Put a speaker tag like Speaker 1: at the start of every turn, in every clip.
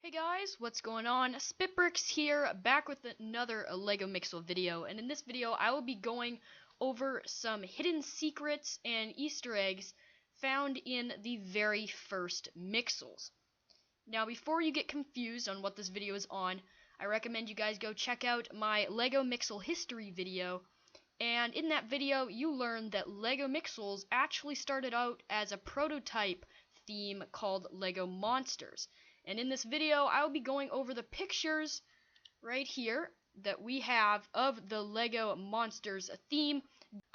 Speaker 1: Hey guys, what's going on? SpitBrix here, back with another LEGO Mixel video, and in this video I will be going over some hidden secrets and Easter eggs found in the very first Mixels. Now before you get confused on what this video is on, I recommend you guys go check out my LEGO Mixel history video, and in that video you learn that LEGO Mixels actually started out as a prototype theme called LEGO Monsters. And in this video, I will be going over the pictures right here that we have of the LEGO Monsters theme.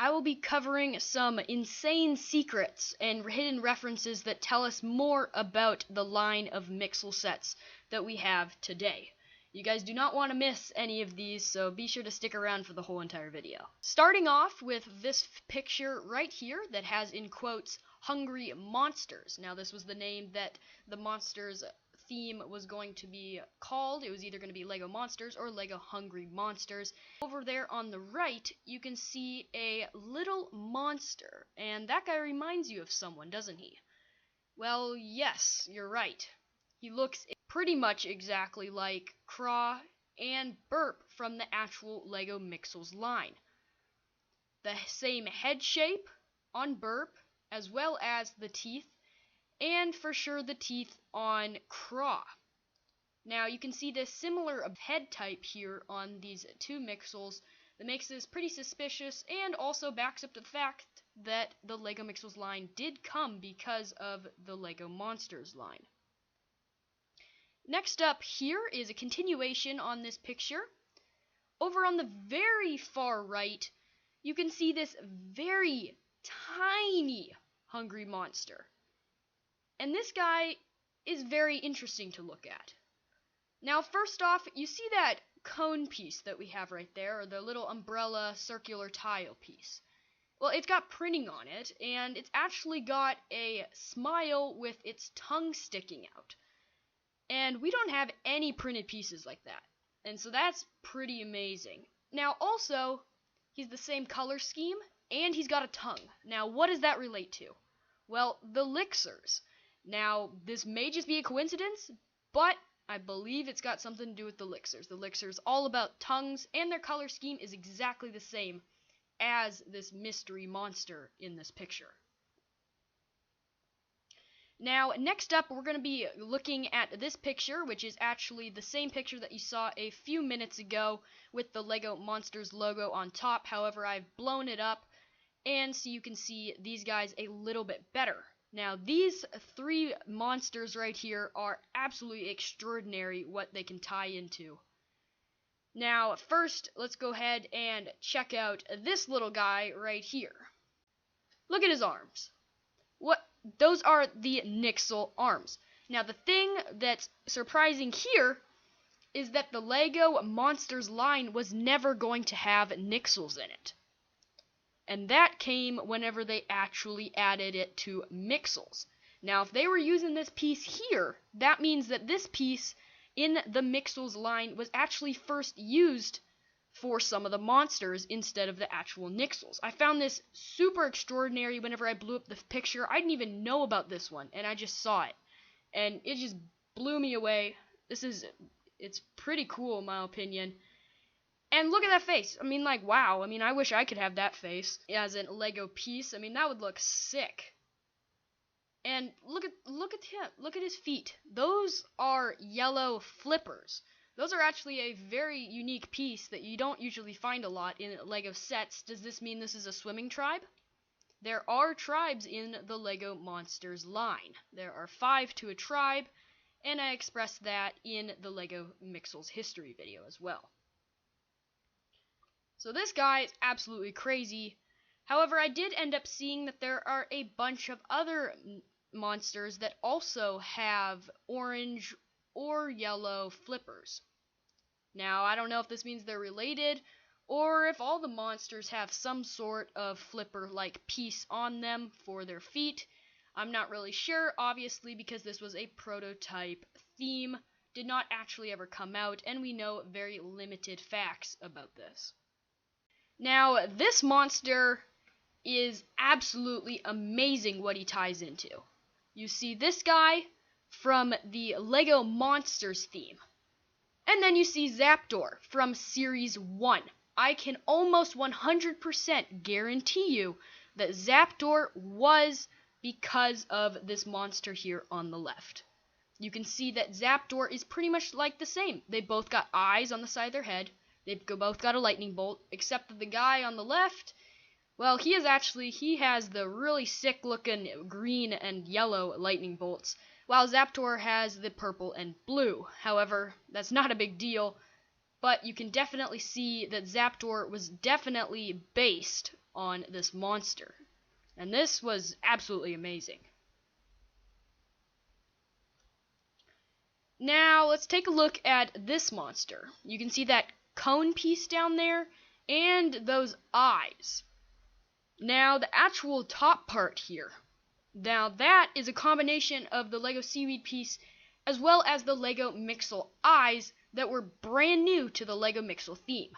Speaker 1: I will be covering some insane secrets and hidden references that tell us more about the line of Mixel sets that we have today. You guys do not want to miss any of these, so be sure to stick around for the whole entire video. Starting off with this picture right here that has in quotes, Hungry Monsters. Now this was the name that the Monsters theme was going to be called. It was either going to be LEGO Monsters or LEGO Hungry Monsters. Over there on the right, you can see a little monster, and that guy reminds you of someone, doesn't he? Well, yes, you're right. He looks pretty much exactly like Craw and Burp from the actual LEGO Mixels line. The same head shape on Burp, as well as the teeth, and for sure the teeth on Craw. Now you can see this similar head type here on these two Mixels that makes this pretty suspicious and also backs up to the fact that the LEGO Mixels line did come because of the LEGO Monsters line. Next up here is a continuation on this picture. Over on the very far right, you can see this very tiny hungry monster. And this guy is very interesting to look at. Now, first off, you see that cone piece that we have right there, or the little umbrella circular tile piece. Well, it's got printing on it, and it's actually got a smile with its tongue sticking out. And we don't have any printed pieces like that. And so that's pretty amazing. Now, also, he's the same color scheme, and he's got a tongue. Now, what does that relate to? Well, the elixirs. Now, this may just be a coincidence, but I believe it's got something to do with the elixirs. The elixirs all about tongues, and their color scheme is exactly the same as this mystery monster in this picture. Now, next up, we're going to be looking at this picture, which is actually the same picture that you saw a few minutes ago with the LEGO Monsters logo on top. However, I've blown it up, and so you can see these guys a little bit better. Now, these three monsters right here are absolutely extraordinary what they can tie into. Now, first, let's go ahead and check out this little guy right here. Look at his arms. Those are the Nixle Arms. Now, the thing that's surprising here is that the LEGO Monsters line was never going to have Nixels in it. And that came whenever they actually added it to Mixels. Now, if they were using this piece here, that means that this piece in the Mixels line was actually first used for some of the monsters instead of the actual Nixels. I found this super extraordinary whenever I blew up the picture. I didn't even know about this one, and I just saw it. And it just blew me away. It's pretty cool in my opinion. And look at that face. I mean, like, wow. I mean, I wish I could have that face as a LEGO piece. I mean, that would look sick. And look at him. Look at his feet. Those are yellow flippers. Those are actually a very unique piece that you don't usually find a lot in LEGO sets. Does this mean this is a swimming tribe? There are tribes in the LEGO Monsters line. There are 5 to a tribe, and I expressed that in the LEGO Mixels history video as well. So this guy is absolutely crazy. However, I did end up seeing that there are a bunch of other monsters that also have orange or yellow flippers. Now, I don't know if this means they're related, or if all the monsters have some sort of flipper-like piece on them for their feet. I'm not really sure, obviously, because this was a prototype theme, did not actually ever come out, and we know very limited facts about this. Now, this monster is absolutely amazing what he ties into. You see this guy from the LEGO Monsters theme. And then you see Zapdos from Series 1. I can almost 100% guarantee you that Zapdos was because of this monster here on the left. You can see that Zapdos is pretty much like the same. They both got eyes on the side of their head. They've both got a lightning bolt, except that the guy on the left, well, he has the really sick looking green and yellow lightning bolts, while Zapdos has the purple and blue. However, that's not a big deal, but you can definitely see that Zapdos was definitely based on this monster. And this was absolutely amazing. Now, let's take a look at this monster. You can see that cone piece down there, and those eyes. Now, the actual top part here. Now, that is a combination of the LEGO Seaweed piece, as well as the LEGO Mixel eyes that were brand new to the LEGO Mixel theme.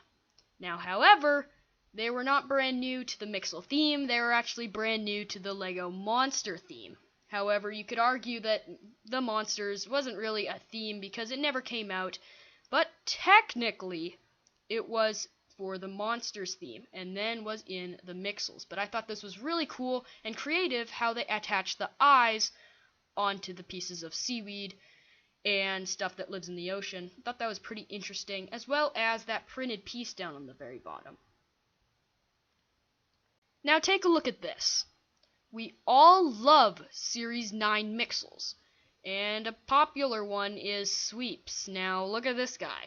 Speaker 1: Now, however, they were not brand new to the Mixel theme, they were actually brand new to the LEGO Monster theme. However, you could argue that the Monsters wasn't really a theme because it never came out, but technically it was for the Monsters theme and then was in the Mixels. But I thought this was really cool and creative how they attached the eyes onto the pieces of seaweed and stuff that lives in the ocean. I thought that was pretty interesting, as well as that printed piece down on the very bottom. Now take a look at this. We all love Series 9 Mixels, and a popular one is Sweeps. Now look at this guy.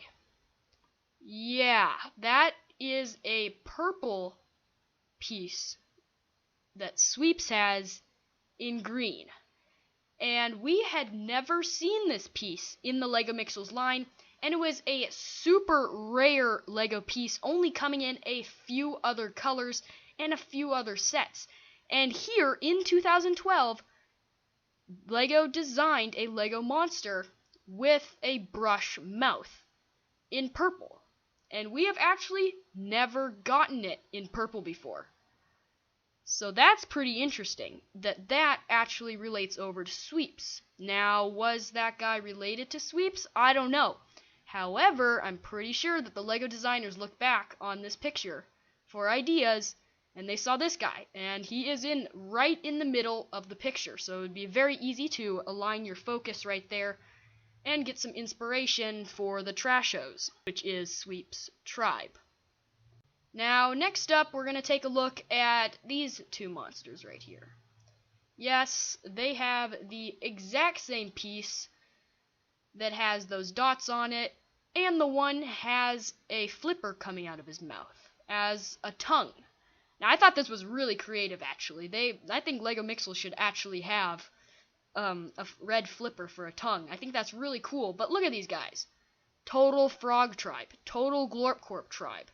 Speaker 1: Yeah, that is a purple piece that Sweeps has in green. And we had never seen this piece in the LEGO Mixels line, and it was a super rare LEGO piece, only coming in a few other colors and a few other sets. And here in 2012, LEGO designed a LEGO monster with a brush mouth in purple. And we have actually never gotten it in purple before. So that's pretty interesting, that actually relates over to Sweeps. Now, was that guy related to Sweeps? I don't know. However, I'm pretty sure that the LEGO designers looked back on this picture for ideas, and they saw this guy, and he is right in the middle of the picture, so it would be very easy to align your focus right there and get some inspiration for the Trashos, which is Sweeps' tribe. Now, next up, we're going to take a look at these two monsters right here. Yes, they have the exact same piece that has those dots on it, and the one has a flipper coming out of his mouth as a tongue. Now, I thought this was really creative, actually. I think LEGO Mixels should actually have a red flipper for a tongue. I think that's really cool, but look at these guys. Total Frog Tribe, total Glorpcorp Tribe.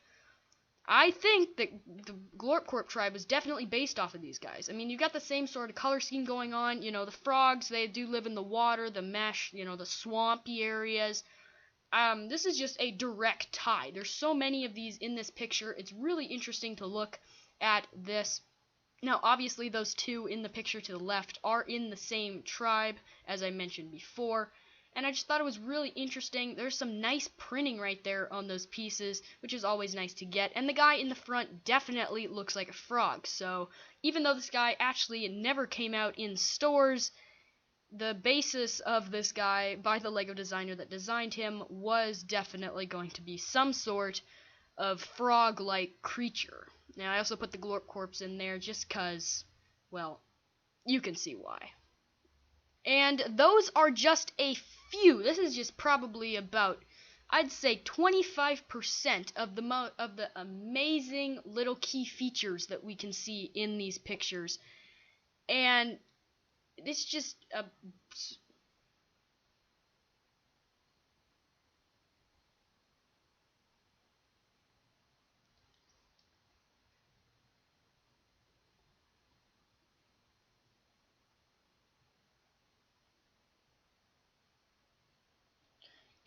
Speaker 1: I think that the Glorpcorp tribe was definitely based off of these guys. I mean, you've got the same sort of color scheme going on. You know, the frogs, they do live in the water, the mesh, you know, the swampy areas. This is just a direct tie. There's so many of these in this picture. It's really interesting to look at this. Now, obviously, those two in the picture to the left are in the same tribe, as I mentioned before. And I just thought it was really interesting. There's some nice printing right there on those pieces, which is always nice to get. And the guy in the front definitely looks like a frog. So even though this guy actually never came out in stores, the basis of this guy by the LEGO designer that designed him was definitely going to be some sort of frog-like creature. Now, I also put the Glorpcorps in there just because, well, you can see why. And those are just a few. This is just probably about, I'd say, 25% of the amazing little key features that we can see in these pictures. And it's just a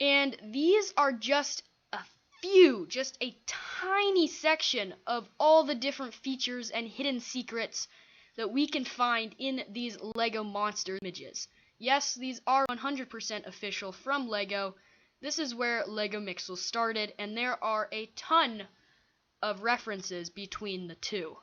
Speaker 1: And these are just a few, just a tiny section of all the different features and hidden secrets that we can find in these LEGO Monsters images. Yes, these are 100% official from LEGO. This is where LEGO Mixels started, and there are a ton of references between the two.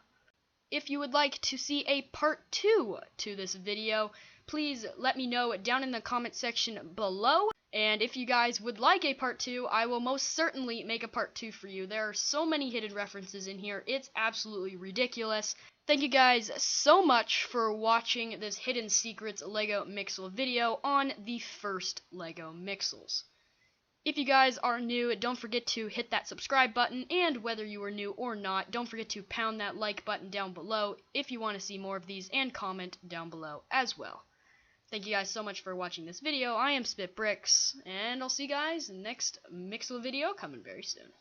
Speaker 1: If you would like to see a part 2 to this video, please let me know down in the comment section below. And if you guys would like a part 2, I will most certainly make a part 2 for you. There are so many hidden references in here, it's absolutely ridiculous. Thank you guys so much for watching this Hidden Secrets LEGO Mixel video on the first LEGO Mixels. If you guys are new, don't forget to hit that subscribe button, and whether you are new or not, don't forget to pound that like button down below if you want to see more of these, and comment down below as well. Thank you guys so much for watching this video. I am SpitBrix, and I'll see you guys in the next Mixel video coming very soon.